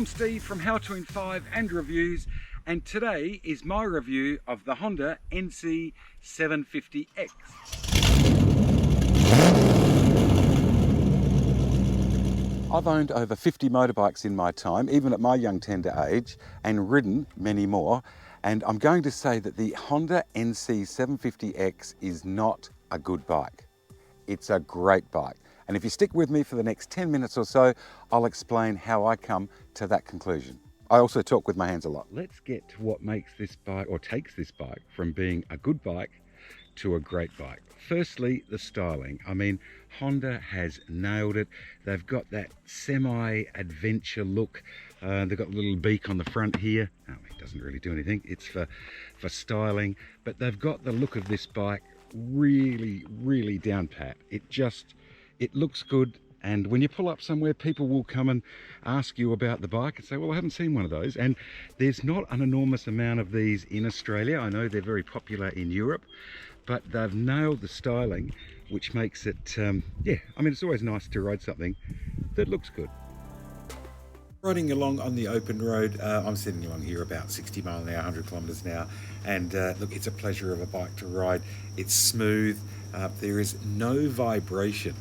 I'm Steve from How to In 5 and Reviews, and today is my review of the Honda NC750X. I've owned over 50 motorbikes in my time, even at my young tender age, and ridden many more. And I'm going to say that the Honda NC750X is not a good bike. It's a great bike. And if you stick with me for the next 10 minutes or so, I'll explain how I come to that conclusion. I also talk with my hands a lot. Let's get to what makes this bike, or takes this bike, from being a good bike to a great bike. Firstly, the styling. I mean, Honda has nailed it. They've got that semi-adventure look. They've got a little beak on the front here. Oh, it doesn't really do anything. It's for styling. But they've got the look of this bike really down pat. It looks good, and when you pull up somewhere, people will come and ask you about the bike and say, well, I haven't seen one of those. And there's not an enormous amount of these in Australia. I know they're very popular in Europe, but they've nailed the styling, which makes it, yeah, I mean, it's always nice to ride something that looks good. Riding along on the open road, I'm sitting along here about 60 mile an hour, 100 kilometers an hour, and look, it's a pleasure of a bike to ride. It's smooth, there is no vibration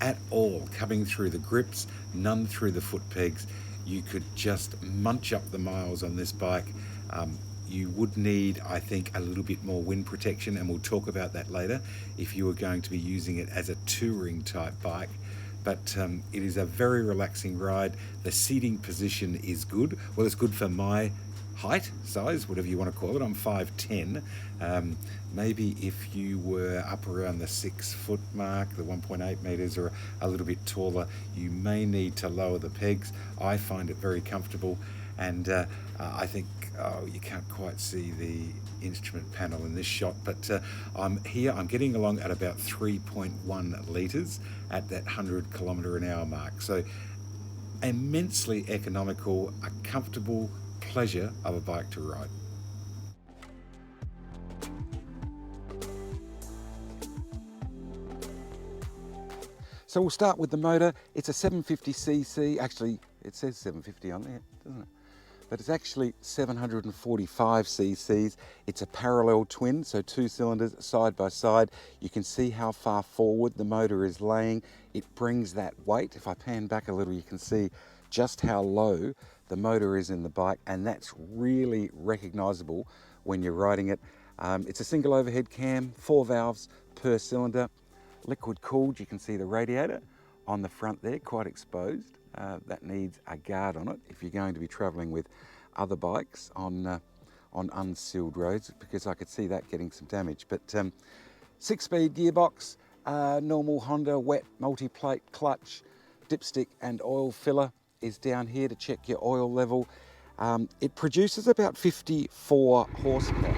at all coming through the grips, none through the foot pegs. You could just munch up the miles on this bike. You would need, I think, a little bit more wind protection, and we'll talk about that later if you were going to be using it as a touring type bike. But it is a very relaxing ride. The seating position is good. Well, it's good for my height, size, whatever you want to call it. I'm 5'10". Maybe if you were up around the 6 foot mark, the 1.8 meters, or a little bit taller, you may need to lower the pegs. I find it very comfortable, and I think, you can't quite see the instrument panel in this shot, but I'm getting along at about 3.1 litres at that 100 kilometre an hour mark. So immensely economical, a comfortable pleasure of a bike to ride. So we'll start with the motor. It's a 750cc, actually it says 750 on there, doesn't it? But it's actually 745 cc's. It's a parallel twin, so 2 cylinders side by side. You can see how far forward the motor is laying. It brings that weight. If I pan back a little, you can see just how low the motor is in the bike, and that's really recognizable when you're riding it. It's a single overhead cam, 4 valves per cylinder, liquid cooled. You can see the radiator on the front there, quite exposed. That needs a guard on it if you're going to be travelling with other bikes on unsealed roads, because I could see that getting some damage. But 6-speed gearbox, normal Honda wet multi-plate clutch, dipstick and oil filler is down here to check your oil level. It produces about 54 horsepower.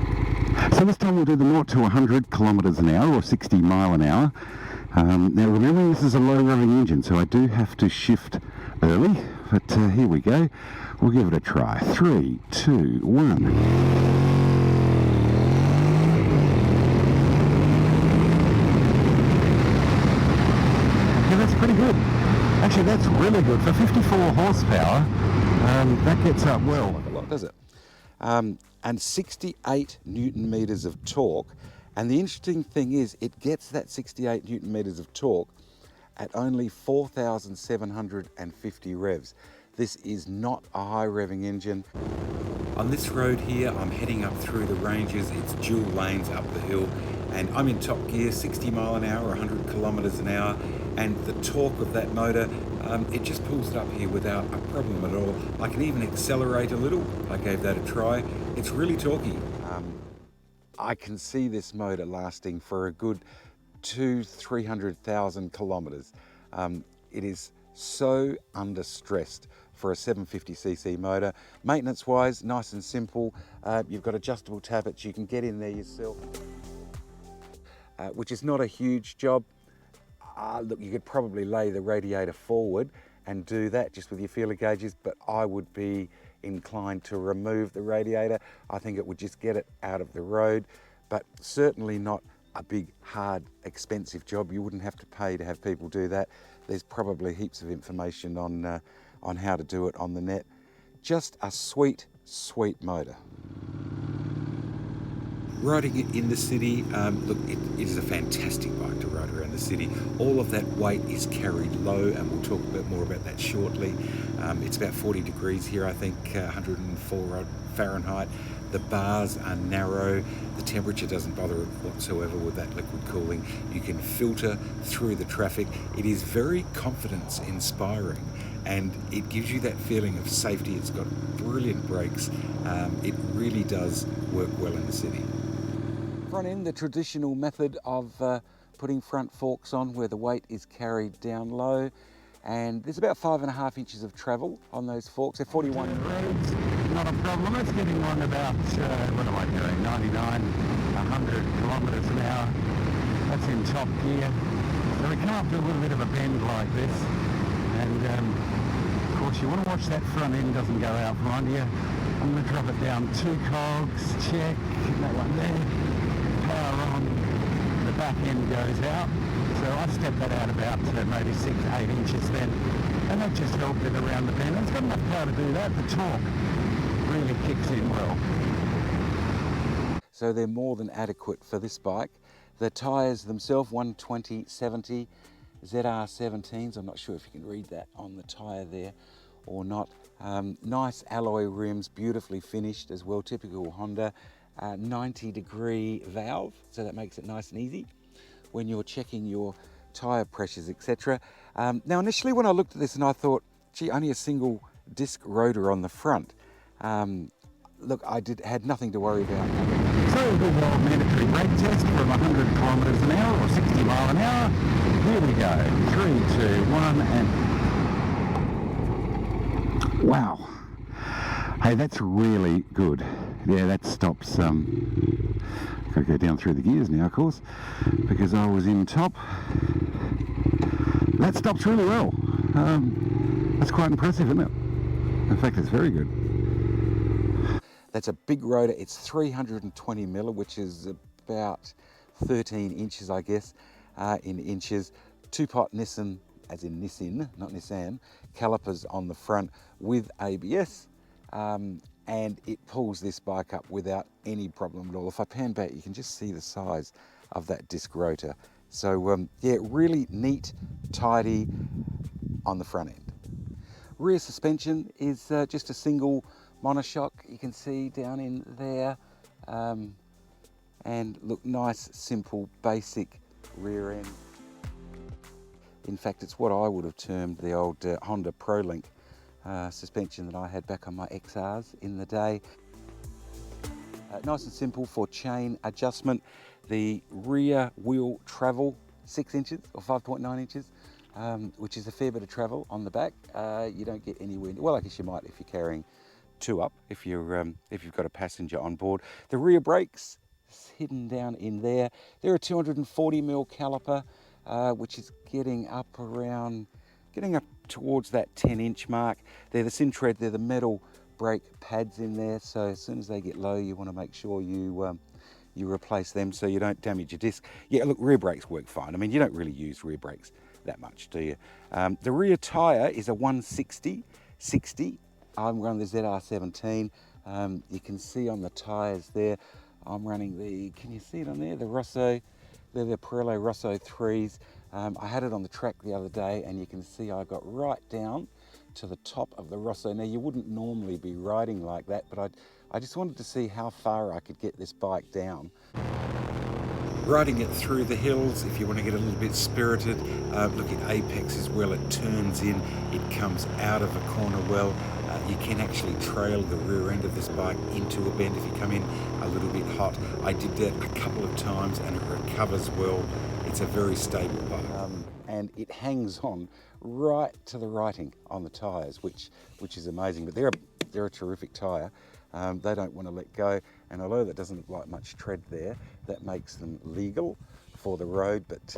So this time we'll do the 0 to 100 kilometres an hour, or 60 mile an hour. Now remember, this is a low revving engine, so I do have to shift early, but here we go. We'll give it a try. 3, 2, 1. Yeah, that's pretty good. Actually, that's really good. For 54 horsepower, that gets up well. Not a lot, does it? And 68 newton meters of torque. And the interesting thing is, it gets that 68 newton meters of torque at only 4,750 revs. This is not a high revving engine. On this road here, I'm heading up through the ranges. It's dual lanes up the hill, and I'm in top gear, 60 mile an hour, 100 kilometers an hour. And the torque of that motor, it just pulls it up here without a problem at all. I can even accelerate a little. I gave that a try. It's really torquey. I can see this motor lasting for a good 200,000-300,000 kilometers. It is so under-stressed for a 750cc motor. Maintenance wise, nice and simple. You've got adjustable tappets, you can get in there yourself, which is not a huge job. Look, you could probably lay the radiator forward and do that just with your feeler gauges, but I would be inclined to remove the radiator. I think it would just get it out of the road, but certainly not a big, hard, expensive job. You wouldn't have to pay to have people do that. There's probably heaps of information on on how to do it on the net. Just a sweet, sweet motor. Riding it in the city, look, it is a fantastic bike to ride around the city. All of that weight is carried low, and we'll talk a bit more about that shortly. It's about 40 degrees here, I think, 104 Fahrenheit. The bars are narrow. The temperature doesn't bother whatsoever with that liquid cooling. You can filter through the traffic. It is very confidence inspiring, and it gives you that feeling of safety. It's got brilliant brakes. It really does work well in the city. Front end, the traditional method of putting front forks on where the weight is carried down low, and there's about 5.5 inches of travel on those forks. They're 41 roads, not a problem. It's getting on about, what am I doing, 99, 100 kilometres an hour. That's in top gear. So we come up to a little bit of a bend like this, and of course you want to watch that front end doesn't go out from under you. I'm going to drop it down 2 cogs, check, that one there. Power on, the back end goes out, so I step that out about maybe 6-8 inches then, and that just helped it around the bend. It's got enough power to do that. The torque really kicks in well. So they're more than adequate for this bike. The tyres themselves, 120/70 ZR17s. I'm not sure if you can read that on the tyre there or not. Nice alloy rims, beautifully finished as well, typical Honda. 90-degree valve, so that makes it nice and easy when you're checking your tyre pressures, etc. Now initially when I looked at this and I thought, gee, only a single disc rotor on the front. Look, I had nothing to worry about. So we'll do the old mandatory brake test from 100 kilometres an hour or 60 mile an hour. Here we go, 3, 2, 1, and wow. Hey, that's really good. Yeah, that stops, got to go down through the gears now, of course, because I was in top. That stops really well. That's quite impressive, isn't it? In fact, it's very good. That's a big rotor. It's 320 mil, which is about 13 inches, I guess, in inches. 2-pot Nissan, as in Nissan, not Nissan, calipers on the front with ABS. And it pulls this bike up without any problem at all. If I pan back, you can just see the size of that disc rotor. So yeah, really neat, tidy on the front end. Rear suspension is just a single monoshock. You can see down in there. And look, nice, simple, basic rear end. In fact, it's what I would have termed the old Honda ProLink suspension that I had back on my XRs in the day. Nice and simple for chain adjustment. The rear wheel travel 6 inches or 5.9 inches, which is a fair bit of travel on the back. You don't get any wind. Well, I guess you might if you're carrying 2 up, if you've got a passenger on board. The rear brakes hidden down in there. They're a 240 mil caliper, which is getting up towards that 10-inch mark. They're the Syntread, they're the metal brake pads in there, so as soon as they get low, you want to make sure you replace them so you don't damage your disc. Yeah, look, rear brakes work fine. I mean, you don't really use rear brakes that much, do you? The rear tyre is a 160/60. I'm running the ZR17. You can see on the tyres there, I'm running the, can you see it on there? The Rosso, they're the Pirelli Rosso 3s. I had it on the track the other day, and you can see I got right down to the top of the Rosso. Now, you wouldn't normally be riding like that, but I just wanted to see how far I could get this bike down. Riding it through the hills, if you want to get a little bit spirited, look at apex as well. It turns in, it comes out of a corner well. You can actually trail the rear end of this bike into a bend if you come in a little bit hot. I did that a couple of times and it recovers well. It's a very stable bike. And it hangs on right to the writing on the tyres, which is amazing. But they're a terrific tyre. They don't want to let go, and although that doesn't look like much tread there, that makes them legal for the road, but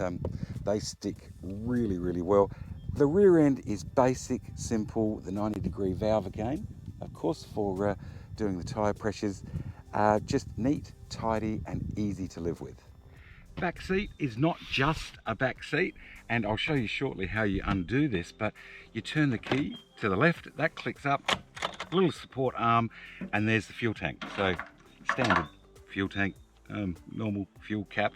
they stick really, really well. The rear end is basic, simple, the 90-degree valve again, of course, for doing the tyre pressures. Just neat, tidy, and easy to live with. Back seat is not just a back seat, and I'll show you shortly how you undo this, but you turn the key to the left, that clicks up, a little support arm, and there's the fuel tank. So standard fuel tank, normal fuel cap,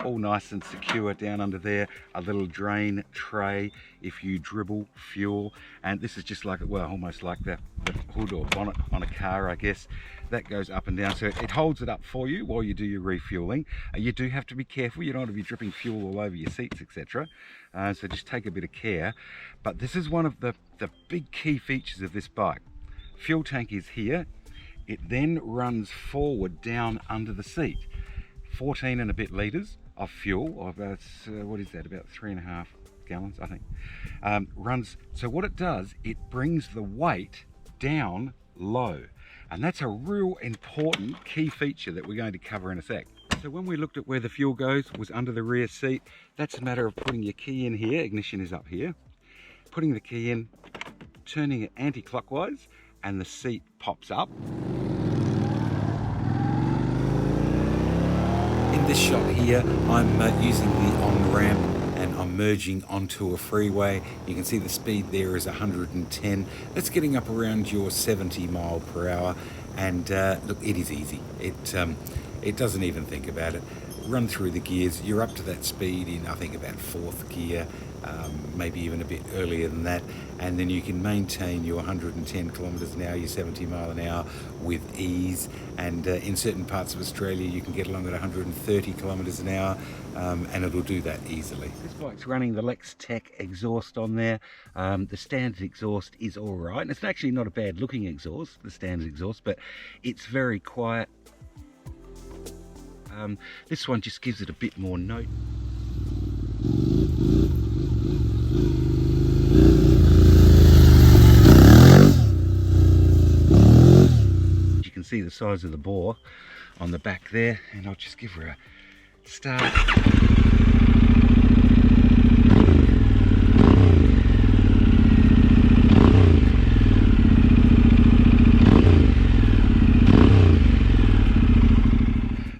all nice and secure down under there. A little drain tray if you dribble fuel, and this is just like, well, almost like the hood or bonnet on a car, I guess. That goes up and down, so it holds it up for you while you do your refueling. You do have to be careful, you don't want to be dripping fuel all over your seats, etc. So just take a bit of care. But this is one of the big key features of this bike. Fuel tank is here. It then runs forward down under the seat. 14 and a bit litres of fuel, or about, what is that, about 3.5 gallons, I think. Runs, so what it does, it brings the weight down low. And that's a real important key feature that we're going to cover in a sec. So when we looked at where the fuel goes, was under the rear seat. That's a matter of putting your key in here, ignition is up here. Putting the key in, turning it anti-clockwise, and the seat pops up. In this shot here, I'm using the on-ramp and I'm merging onto a freeway. You can see the speed there is 110. That's getting up around your 70 mile per hour. And look, it is easy. It doesn't even think about it. Run through the gears. You're up to that speed in, I think, about 4th gear, maybe even a bit earlier than that. And then you can maintain your 110 kilometres an hour, your 70 mile an hour with ease. And in certain parts of Australia, you can get along at 130 kilometres an hour, and it'll do that easily. This bike's running the Lex Tech exhaust on there. The standard exhaust is all right. And it's actually not a bad looking exhaust, the standard exhaust, but it's very quiet. This one just gives it a bit more note. You can see the size of the bore on the back there, and I'll just give her a start.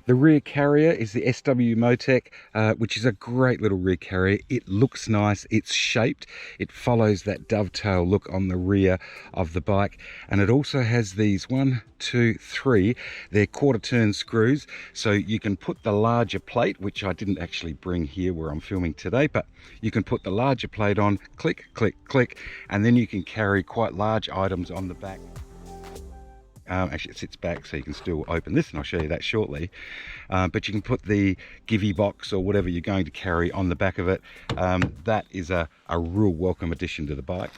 The rear carrier is the SW Motec, which is a great little rear carrier. It looks nice, it's shaped, it follows that dovetail look on the rear of the bike, and it also has these 1, 2, 3, they're quarter turn screws, so you can put the larger plate, which I didn't actually bring here where I'm filming today, but you can put the larger plate on, click, click, click, and then you can carry quite large items on the back. Actually, it sits back, so you can still open this, and I'll show you that shortly. But you can put the givey box or whatever you're going to carry on the back of it. That is a real welcome addition to the bike.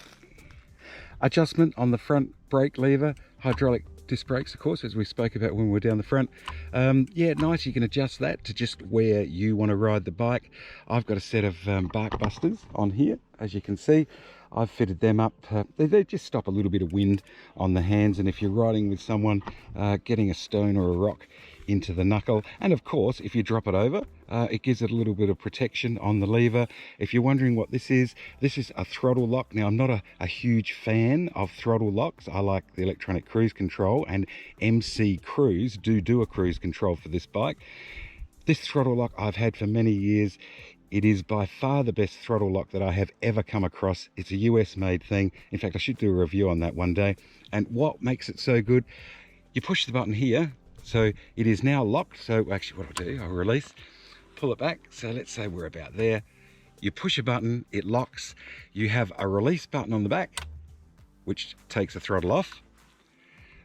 Adjustment on the front brake lever, hydraulic disc brakes, of course, as we spoke about when we were down the front. Yeah, nice, you can adjust that to just where you want to ride the bike. I've got a set of bark busters on here, as you can see. I've fitted them up. They just stop a little bit of wind on the hands, and if you're riding with someone, getting a stone or a rock into the knuckle. And of course, if you drop it over, it gives it a little bit of protection on the lever. If you're wondering what this is a throttle lock. Now, I'm not a huge fan of throttle locks. I like the electronic cruise control, and MC Cruise do a cruise control for this bike. This throttle lock I've had for many years. It is by far the best throttle lock that I have ever come across. It's a US made thing. In fact, I should do a review on that one day. And what makes it so good, you push the button here, so it is now locked. So actually what I'll do, I'll release, pull it back. So let's say we're about there. You push a button, it locks. You have a release button on the back, which takes the throttle off.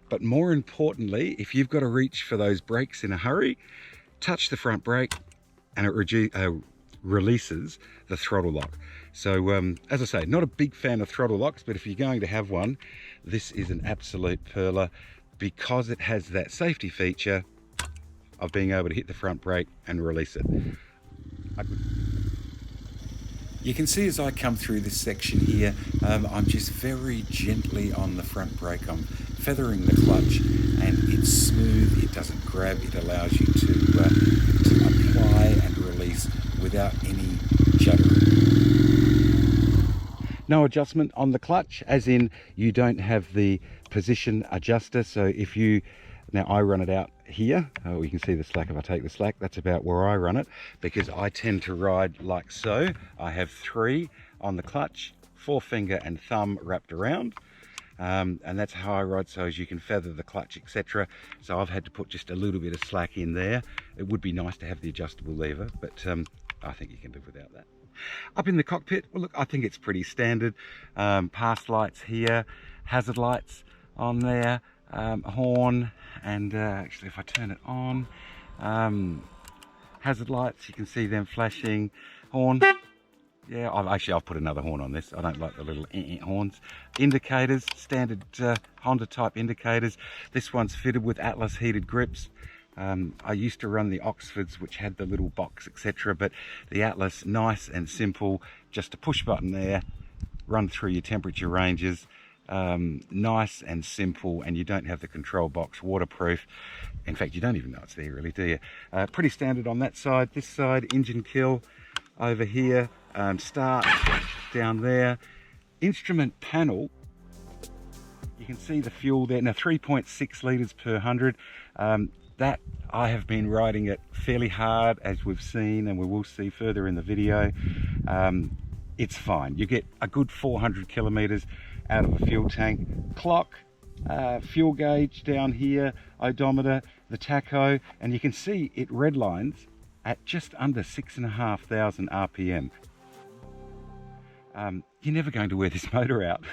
But more importantly, if you've got to reach for those brakes in a hurry, touch the front brake and it releases the throttle lock. So as I say, not a big fan of throttle locks, but if you're going to have one, this is an absolute pearler because it has that safety feature of being able to hit the front brake and release it. You can see as I come through this section here, I'm just very gently on the front brake. I'm feathering the clutch, and it's smooth, it doesn't grab, it allows you to apply and release without any juddering. No adjustment on the clutch, as in you don't have the position adjuster, so if you Now I run it out here. You can see the slack if I take the slack. That's about where I run it, because I tend to ride like so. I have 3 on the clutch, 4 finger and thumb wrapped around. And that's how I ride, so as you can feather the clutch, etc. So I've had to put just a little bit of slack in there. It would be nice to have the adjustable lever, but I think you can live without that. Up in the cockpit, well look, I think it's pretty standard. Pass lights here, hazard lights on there, horn, and actually if I turn it on, hazard lights, you can see them flashing, horn. Yeah, I've put another horn on this. I don't like the little horns. Indicators, standard Honda type indicators. This one's fitted with Atlas heated grips. I used to run the Oxfords, which had the little box, etc. But the Atlas, nice and simple, just a push button there, run through your temperature ranges. Nice and simple, and you don't have the control box, waterproof. In fact, you don't even know it's there really, do you? Pretty standard on that side. This side, engine kill over here. Start down there. Instrument panel, you can see the fuel there. Now 3.6 litres per 100. That I have been riding it fairly hard, as we've seen, and we will see further in the video. It's fine. You get a good 400 kilometres out of a fuel tank. Clock, fuel gauge down here, odometer, the tacho, and you can see it redlines at just under 6,500 RPM. You're never going to wear this motor out.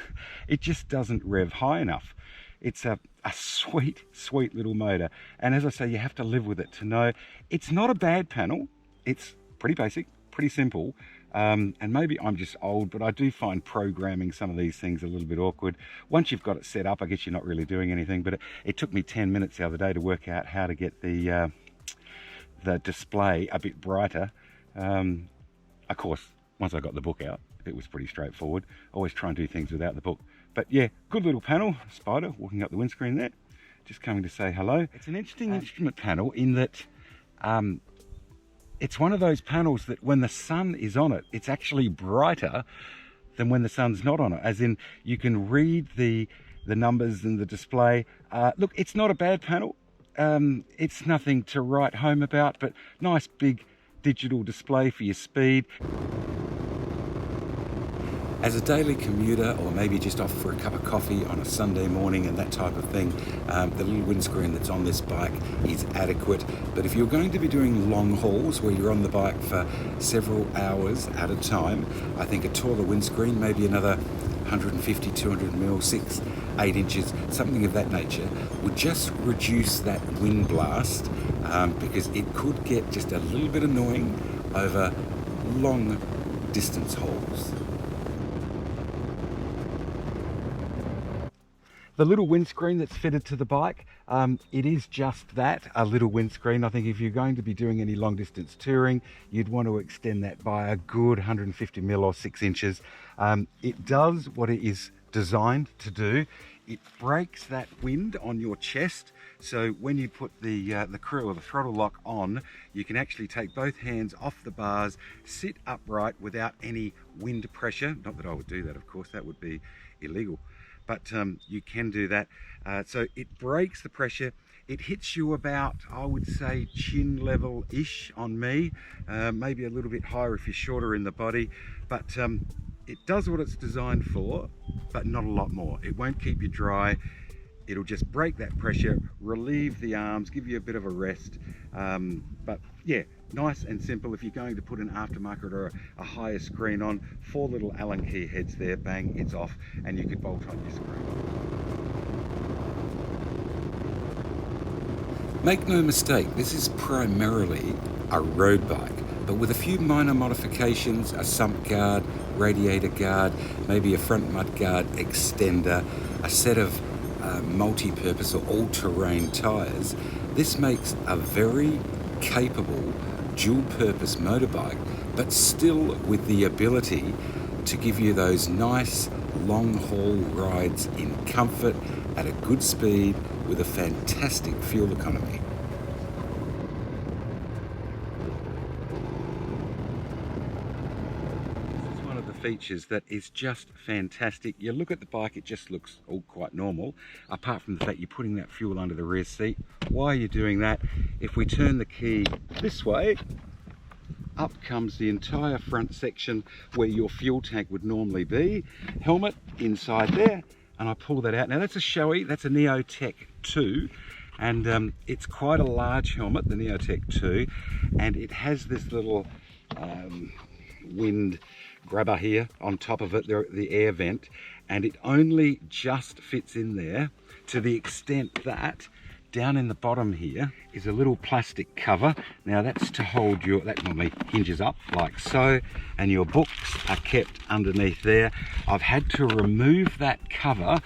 It just doesn't rev high enough. It's a sweet, sweet little motor. And as I say, you have to live with it to know. It's not a bad panel. It's pretty basic, pretty simple. And maybe I'm just old, but I do find programming some of these things a little bit awkward. Once you've got it set up, I guess you're not really doing anything, but it took me 10 minutes the other day to work out how to get the display a bit brighter. Of course, once I got the book out, it was pretty straightforward. Always try and do things without the book. But yeah, good little panel. Spider walking up the windscreen there, just coming to say hello. It's an interesting instrument panel in that it's one of those panels that when the sun is on it, it's actually brighter than when the sun's not on it. As in, you can read the numbers and the display. Look, it's not a bad panel. It's nothing to write home about, but nice big digital display for your speed. As a daily commuter, or maybe just off for a cup of coffee on a Sunday morning and that type of thing, the little windscreen that's on this bike is adequate. But if you're going to be doing long hauls where you're on the bike for several hours at a time, I think a taller windscreen, maybe another 150, 200 mil, 6, 8 inches, something of that nature, would just reduce that wind blast, because it could get just a little bit annoying over long distance hauls. The little windscreen that's fitted to the bike, it is just that, a little windscreen. I think if you're going to be doing any long distance touring, you'd want to extend that by a good 150 mil or 6 inches. It does what it is designed to do. It breaks that wind on your chest. So when you put the crew or the throttle lock on, you can actually take both hands off the bars, sit upright without any wind pressure. Not that I would do that, of course, that would be illegal. But you can do that. So it breaks the pressure. It hits you about, I would say, chin level-ish on me, maybe a little bit higher if you're shorter in the body. But it does what it's designed for, but not a lot more. It won't keep you dry. It'll just break that pressure, relieve the arms, give you a bit of a rest. But yeah, nice and simple. If you're going to put an aftermarket or a higher screen on, 4 little Allen key heads there, bang, it's off, and you could bolt on your screen. Make no mistake, this is primarily a road bike, but with a few minor modifications, a sump guard, radiator guard, maybe a front mud guard extender, a set of multi-purpose or all-terrain tyres. This makes a very capable dual-purpose motorbike, but still with the ability to give you those nice long-haul rides in comfort at a good speed with a fantastic fuel economy. features that is just fantastic. You look at the bike, it just looks all quite normal, apart from the fact you're putting that fuel under the rear seat. Why are you doing that? If we turn the key this way, up comes the entire front section where your fuel tank would normally be. Helmet inside there, and I pull that out. Now that's a Shoei, that's a Neotech 2, and it's quite a large helmet, the Neotech 2, and it has this little wind grabber here on top of it, the air vent, and it only just fits in there to the extent that down in the bottom here is a little plastic cover. Now that's to hold your, that normally hinges up like so, and your books are kept underneath there. I've had to remove that cover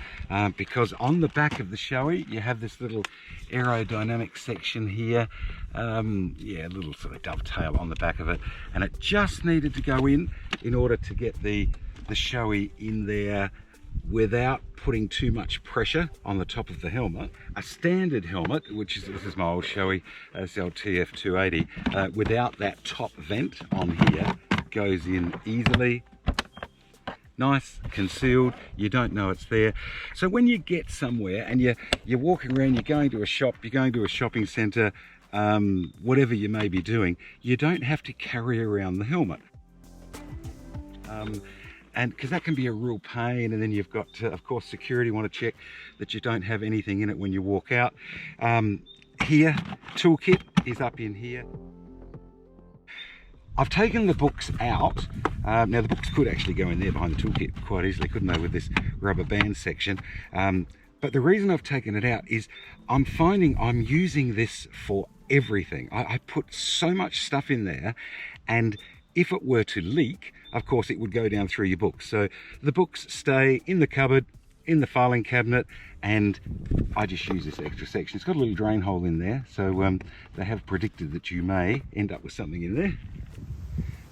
because on the back of the Shoei you have this little aerodynamic section here, yeah, a little sort of dovetail on the back of it, and it just needed to go in order to get the Shoei in there without putting too much pressure on the top of the helmet. A standard helmet, which is, this is my old Shoei, it's the old TF280, without that top vent on here, goes in easily. Nice, concealed, you don't know it's there. So when you get somewhere and you're walking around, you're going to a shop, you're going to a shopping centre, whatever you may be doing, you don't have to carry around the helmet. And because that can be a real pain, and then you've got to, of course, security want to check that you don't have anything in it when you walk out. Here, toolkit is up in here. I've taken the books out. Now the books could actually go in there behind the toolkit quite easily, couldn't they, with this rubber band section. But the reason I've taken it out is I'm finding I'm using this for everything. I put so much stuff in there, and if it were to leak, of course it would go down through your books. So the books stay in the cupboard, in the filing cabinet, and I just use this extra section. It's got a little drain hole in there, so they have predicted that you may end up with something in there.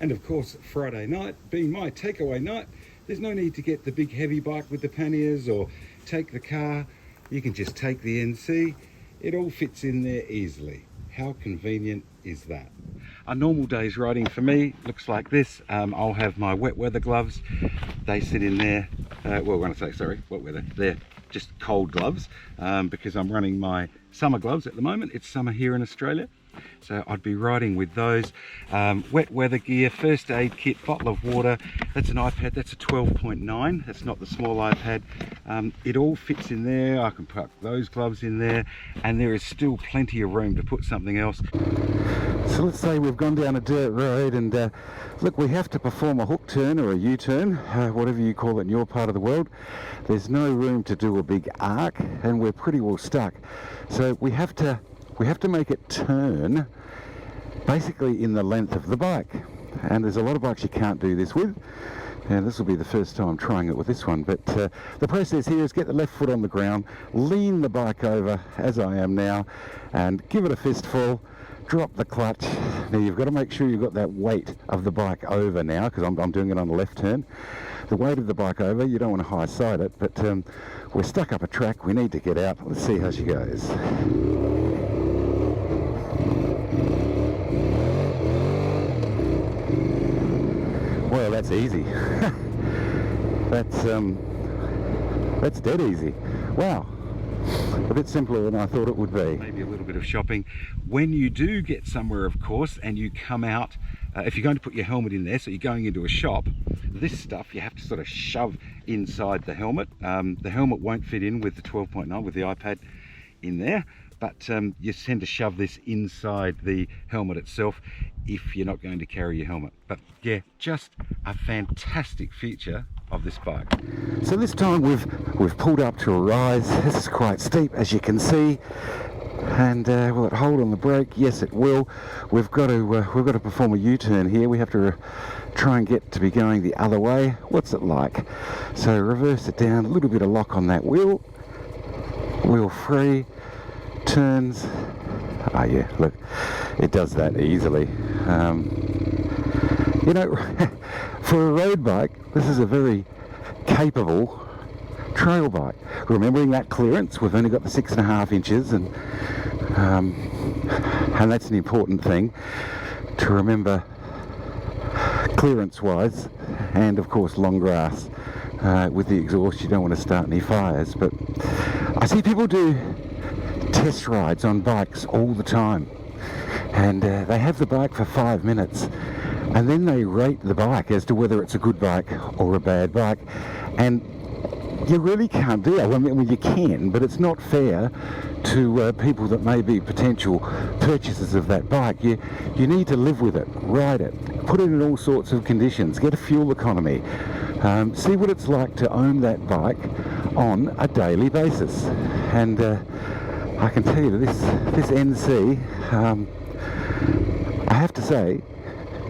And of course, Friday night being my takeaway night, there's no need to get the big heavy bike with the panniers or take the car. You can just take the NC. It all fits in there easily. How convenient is that? A normal day's riding for me looks like this. I'll have my wet weather gloves. They sit in there. Well, when I say, sorry, wet weather, they're just cold gloves because I'm running my summer gloves at the moment. It's summer here in Australia. So I'd be riding with those. Wet weather gear, first aid kit, bottle of water. That's an iPad, that's a 12.9. That's not the small iPad. It all fits in there. I can put those gloves in there, and there is still plenty of room to put something else. So let's say we've gone down a dirt road, and look, we have to perform a hook turn or a U-turn, whatever you call it in your part of the world. There's no room to do a big arc, and we're pretty well stuck. So we have to make it turn basically in the length of the bike, and there's a lot of bikes you can't do this with, and this will be the first time trying it with this one. But the process here is get the left foot on the ground, lean the bike over as I am now, and give it a fistful, drop the clutch. Now you've got to make sure you've got that weight of the bike over now, because I'm doing it on the left turn. The weight of the bike over, you don't want to high side it, but we're stuck up a track, we need to get out. Let's see how she goes. Well, that's easy. That's dead easy. Wow. A bit simpler than I thought it would be. Maybe a little bit of shopping. When you do get somewhere, of course, and you come out, if you're going to put your helmet in there, so you're going into a shop, this stuff you have to sort of shove inside the helmet. The helmet won't fit in with the 12.9, with the iPad in there, but you tend to shove this inside the helmet itself if you're not going to carry your helmet. But yeah, just a fantastic feature of this bike. So this time we've pulled up to a rise. This is quite steep, as you can see, and will it hold on the brake? Yes, it will. We've got to perform a U-turn here. We have to try and get to be going the other way. What's it like? So reverse it down, a little bit of lock on that wheel free, turns. Oh yeah, look, it does that easily. You know, for a road bike, this is a very capable trail bike. Remembering that clearance, we've only got the 6.5 inches, and that's an important thing to remember clearance wise. and of course long grass. With the exhaust you don't want to start any fires, but I see people do test rides on bikes all the time, and they have the bike for 5 minutes and then they rate the bike as to whether it's a good bike or a bad bike. And you really can't do that. Well, you can, but it's not fair to people that may be potential purchasers of that bike. You need to live with it, ride it, put it in all sorts of conditions, get a fuel economy, see what it's like to own that bike on a daily basis. And I can tell you that this NC, I have to say,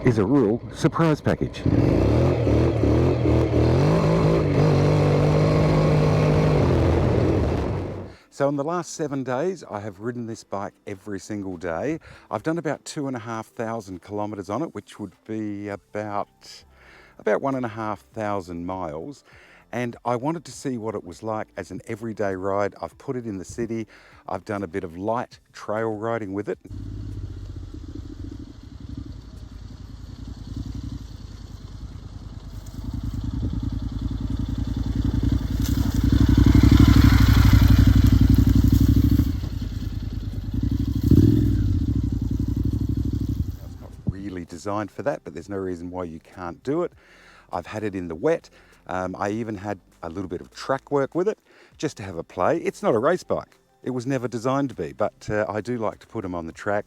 is a real surprise package. So in the last 7 days, I have ridden this bike every single day. I've done about 2,500 kilometres on it, which would be about 1,500 miles. And I wanted to see what it was like as an everyday ride. I've put it in the city. I've done a bit of light trail riding with it. Designed for that, but there's no reason why you can't do it. I've had it in the wet. I even had a little bit of track work with it just to have a play. It's not a race bike. It was never designed to be, but I do like to put them on the track.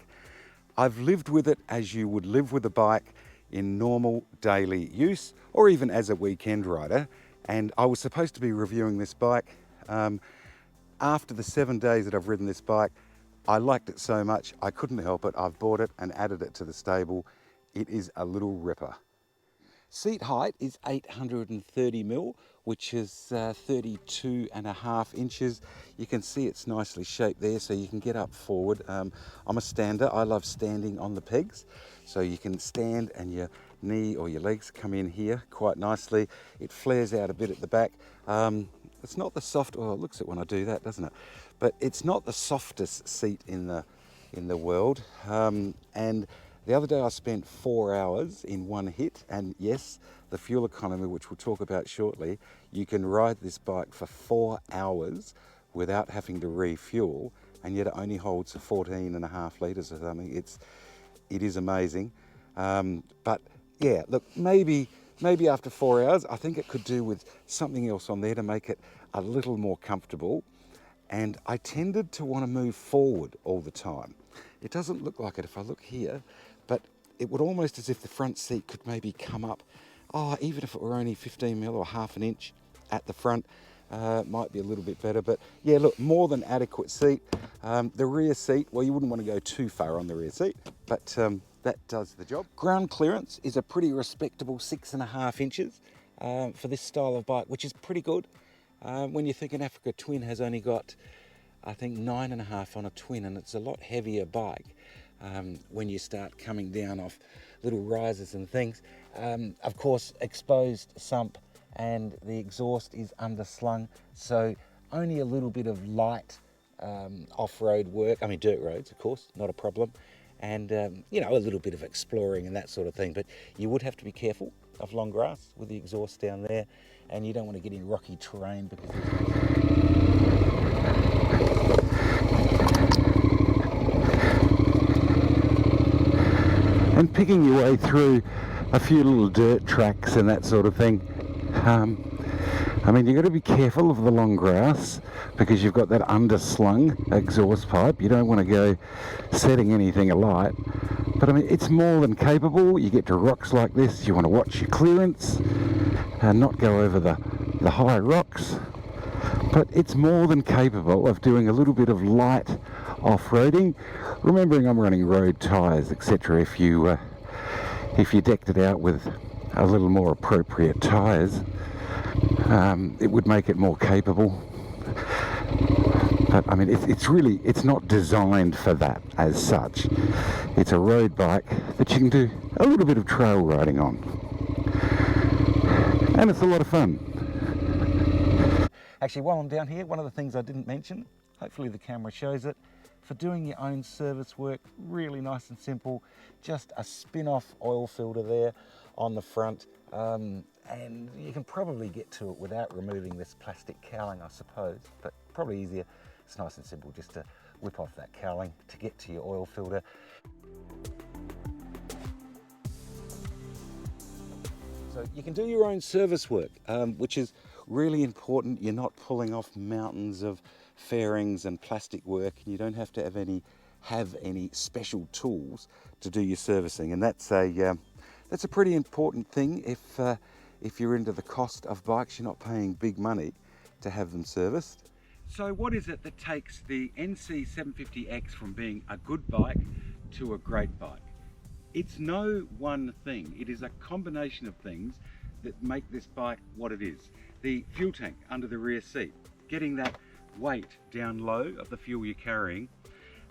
I've lived with it as you would live with a bike in normal daily use or even as a weekend rider. And I was supposed to be reviewing this bike. After the 7 days that I've ridden this bike, I liked it so much I couldn't help it. I've bought it and added it to the stable. It is a little ripper. Seat height is 830mm, which is 32.5 inches. You can see it's nicely shaped there, so you can get up forward. I'm a stander. I love standing on the pegs, so you can stand and your knee or your legs come in here quite nicely. It flares out a bit at the back. It's not the soft, oh, it looks it when I do that, doesn't it? But it's not the softest seat in the world. And the other day I spent 4 hours in one hit, and yes, the fuel economy, which we'll talk about shortly, you can ride this bike for 4 hours without having to refuel, and yet it only holds 14.5 litres or something. It is amazing. But yeah, look, maybe after 4 hours, I think it could do with something else on there to make it a little more comfortable. And I tended to want to move forward all the time. It doesn't look like it if I look here, but it would almost as if the front seat could maybe come up, even if it were only 15mm or half an inch at the front, might be a little bit better. But yeah, look, more than adequate seat. The rear seat, well, you wouldn't want to go too far on the rear seat, but that does the job. Ground clearance is a pretty respectable 6.5 inches for this style of bike, which is pretty good. When you think an Africa Twin has only got, I think, 9.5 on a Twin, and it's a lot heavier bike when you start coming down off little risers and things. Of course, exposed sump, and the exhaust is underslung, so only a little bit of light off-road work. I mean, dirt roads, of course, not a problem. And, you know, a little bit of exploring and that sort of thing. But you would have to be careful of long grass with the exhaust down there, and you don't want to get in rocky terrain because and picking your way through a few little dirt tracks and that sort of thing. I mean, you've got to be careful of the long grass because you've got that underslung exhaust pipe. You don't want to go setting anything alight. But I mean, it's more than capable. You get to rocks like this, you want to watch your clearance and not go over the high rocks. But it's more than capable of doing a little bit of light off-roading. Remembering I'm running road tyres, etc. If you decked it out with a little more appropriate tyres, it would make it more capable. But I mean, it's not designed for that as such. It's a road bike that you can do a little bit of trail riding on. And it's a lot of fun. Actually, while I'm down here, one of the things I didn't mention, hopefully the camera shows it, for doing your own service work, really nice and simple. Just a spin-off oil filter there on the front, and you can probably get to it without removing this plastic cowling, I suppose, but probably easier. It's nice and simple just to whip off that cowling to get to your oil filter. So you can do your own service work, which is really important. You're not pulling off mountains of fairings and plastic work, and you don't have to have any special tools to do your servicing. And that's a pretty important thing if you're into the cost of bikes. You're not paying big money to have them serviced. So what is it that takes the NC750X from being a good bike to a great bike? It's no one thing. It is a combination of things that make this bike what it is. The fuel tank under the rear seat, getting that weight down low of the fuel you're carrying,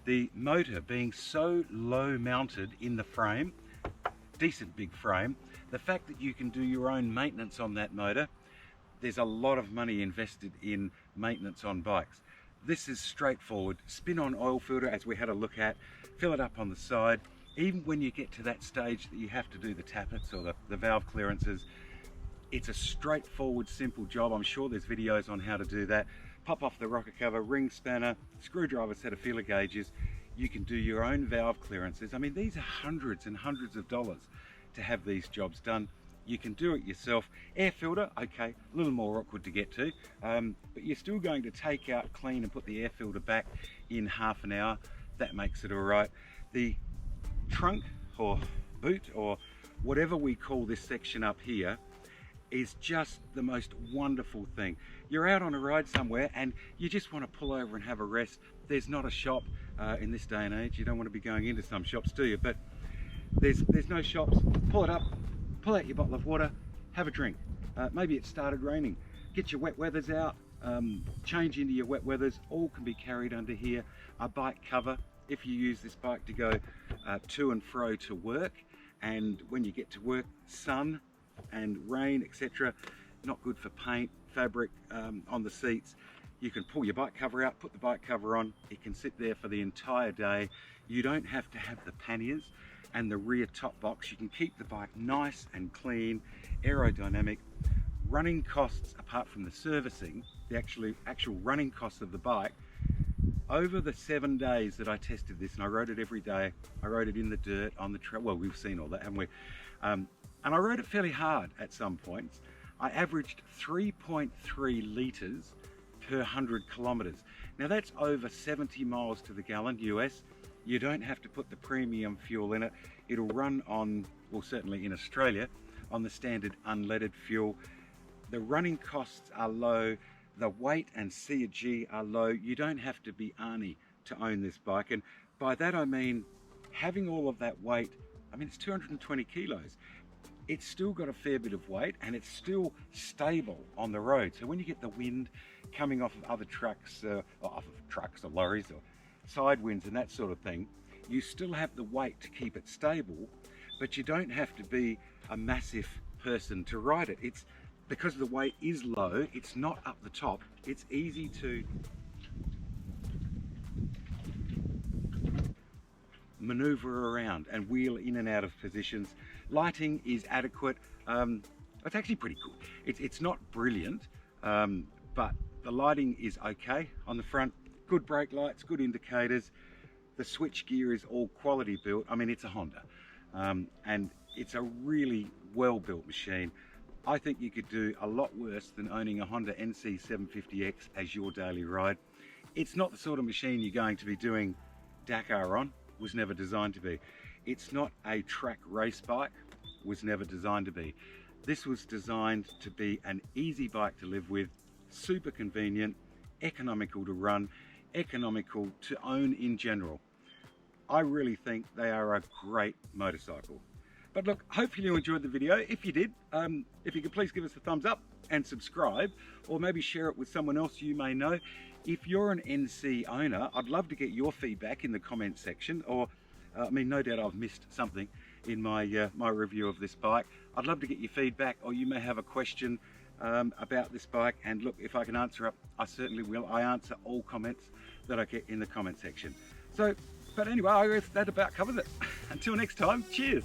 the motor being so low mounted in the frame, decent big frame, the fact that you can do your own maintenance on that motor. There's a lot of money invested in maintenance on bikes. This is straightforward. Spin-on oil filter, as we had a look at, fill it up on the side. Even when you get to that stage that you have to do the tappets or the valve clearances, it's a straightforward, simple job. I'm sure there's videos on how to do that. Pop off the rocker cover, ring spanner, screwdriver, set of feeler gauges. You can do your own valve clearances. I mean, these are hundreds and hundreds of dollars to have these jobs done. You can do it yourself. Air filter, okay, a little more awkward to get to, but you're still going to take out, clean and put the air filter back in half an hour. That makes it all right. The trunk or boot or whatever we call this section up here is just the most wonderful thing. You're out on a ride somewhere and you just want to pull over and have a rest. There's not a shop in this day and age. You don't want to be going into some shops, do you? But there's no shops. Pull it up, pull out your bottle of water, have a drink. Maybe it started raining. Get your wet weathers out, change into your wet weathers. All can be carried under here. A bike cover if you use this bike to go to and fro to work, and when you get to work, sun and rain, etc. Not good for paint, fabric on the seats. You can pull your bike cover out, put the bike cover on. It can sit there for the entire day. You don't have to have the panniers and the rear top box. You can keep the bike nice and clean, aerodynamic. Running costs, apart from the servicing, the actual running costs of the bike, over the 7 days that I tested this, and I rode it every day, I rode it in the dirt, on the trail, well, we've seen all that, haven't we? And I rode it fairly hard at some points. I averaged 3.3 litres per 100 kilometres. Now that's over 70 miles to the gallon US. You don't have to put the premium fuel in it. It'll run on, well, certainly in Australia, on the standard unleaded fuel. The running costs are low. The weight and C/G are low. You don't have to be Arnie to own this bike. And by that I mean having all of that weight. I mean, it's 220 kilos. It's still got a fair bit of weight and it's still stable on the road. So when you get the wind coming off of other trucks, or lorries or side winds and that sort of thing, you still have the weight to keep it stable, but you don't have to be a massive person to ride it. It's because the weight is low, it's not up the top, it's easy to maneuver around and wheel in and out of positions. Lighting is adequate. It's actually pretty good. It's not brilliant, but the lighting is okay on the front. Good brake lights, good indicators. The switch gear is all quality built. I mean, it's a Honda, and it's a really well-built machine. I think you could do a lot worse than owning a Honda NC750X as your daily ride. It's not the sort of machine you're going to be doing Dakar on, was never designed to be. It's not a track race bike, was never designed to be. This was designed to be an easy bike to live with, super convenient, economical to run, economical to own in general. I really think they are a great motorcycle. But look, hopefully you enjoyed the video. If you did, if you could please give us a thumbs up and subscribe, or maybe share it with someone else you may know. If you're an NC owner, I'd love to get your feedback in the comment section, or I mean, no doubt I've missed something in my my review of this bike. I'd love to get your feedback, or you may have a question about this bike, and look, if I can answer it, I certainly will. I answer all comments that I get in the comment section. So, but anyway, I guess that about covers it. Until next time, cheers.